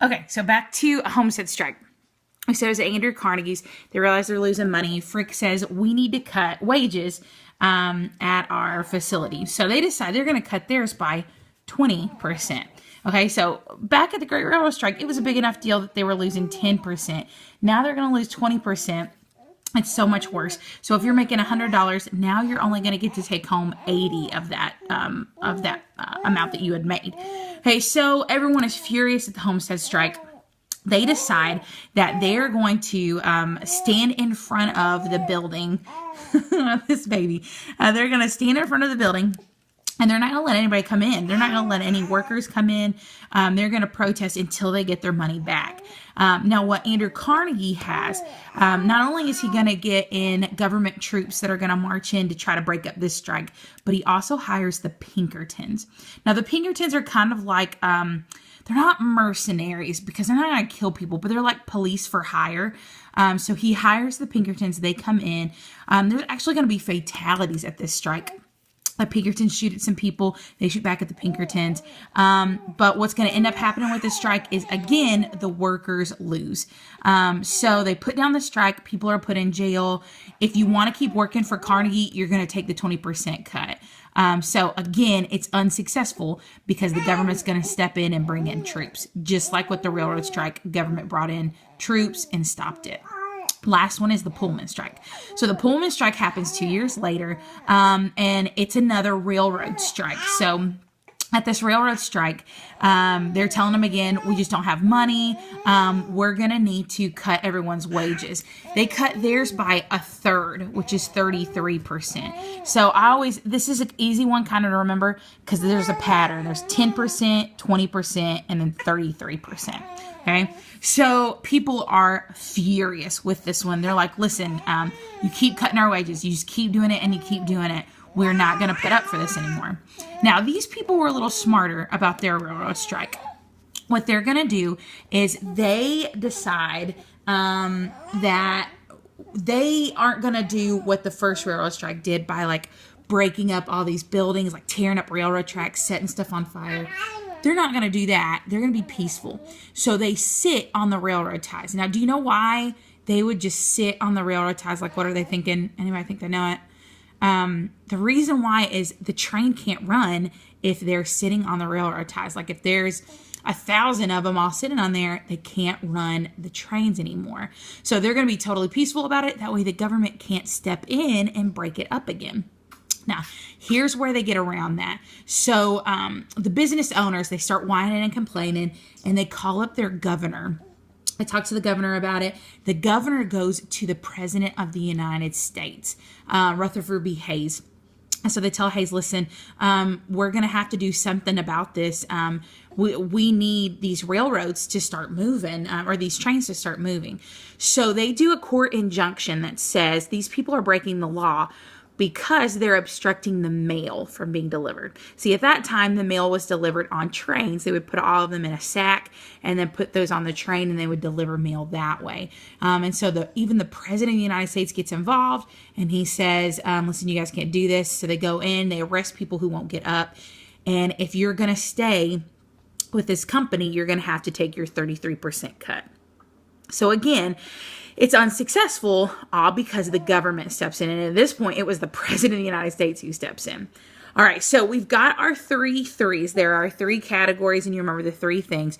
Okay, so back to a homestead strike. So as Andrew Carnegie's, they realize they're losing money. Frick says, we need to cut wages at our facility. So they decide they're going to cut theirs by 20%. Okay, so back at the Great Railroad Strike, it was a big enough deal that they were losing 10%. Now they're going to lose 20%. It's so much worse. So if you're making $100, now you're only going to get to take home 80 of that amount that you had made. Okay, so everyone is furious at the homestead strike. They decide that they're going to stand in front of the building. This baby. They're going to stand in front of the building. And they're not going to let anybody come in. They're not going to let any workers come in. They're going to protest until they get their money back. Now, what Andrew Carnegie has, not only is he going to get in government troops that are going to march in to try to break up this strike, but he also hires the Pinkertons. Now, the Pinkertons are kind of like, they're not mercenaries because they're not going to kill people, but they're like police for hire. So he hires the Pinkertons. They come in. There's actually going to be fatalities at this strike. The Pinkertons shoot at some people. They shoot back at the Pinkertons. But what's going to end up happening with this strike is, again, the workers lose. So they put down the strike. People are put in jail. If you want to keep working for Carnegie, you're going to take the 20% cut. So again, it's unsuccessful because the government's going to step in and bring in troops. Just like with the railroad strike, government brought in troops and stopped it. Last one is the Pullman strike. So the Pullman strike happens 2 years later, and it's another railroad strike. So at this railroad strike, they're telling them again, we just don't have money. We're going to need to cut everyone's wages. They cut theirs by a third, which is 33%. So this is an easy one kind of to remember because there's a pattern. There's 10%, 20%, and then 33%. Okay, so people are furious with this one. They're like, listen, you keep cutting our wages. You just keep doing it and you keep doing it. We're not going to put up for this anymore. Now, these people were a little smarter about their railroad strike. What they're going to do is they decide that they aren't going to do what the first railroad strike did by like breaking up all these buildings, like tearing up railroad tracks, setting stuff on fire. They're not going to do that. They're going to be peaceful. So they sit on the railroad ties. Now, do you know why they would just sit on the railroad ties? Like, what are they thinking? Anybody think they know it? The reason why is the train can't run if they're sitting on the railroad ties. Like if there's 1,000 of them all sitting on there, they can't run the trains anymore. So they're going to be totally peaceful about it. That way the government can't step in and break it up again. Now, here's where they get around that. So the business owners, they start whining and complaining, and they call up their governor. They talk to the governor about it. The governor goes to the president of the United States, Rutherford B. Hayes. And so they tell Hayes, listen, we're going to have to do something about this. We need these railroads to start moving, or these trains to start moving. So they do a court injunction that says these people are breaking the law because they're obstructing the mail from being delivered. See, at that time, the mail was delivered on trains. They would put all of them in a sack and then put those on the train, and they would deliver mail that way. And so even the president of the United States gets involved, and he says, listen, you guys can't do this. So they go in, they arrest people who won't get up. And if you're going to stay with this company, you're going to have to take your 33% cut. So again, it's unsuccessful, all because the government steps in. And at this point, it was the president of the United States who steps in. All right, so we've got our 3 threes. There are 3 categories, and you remember the 3 things.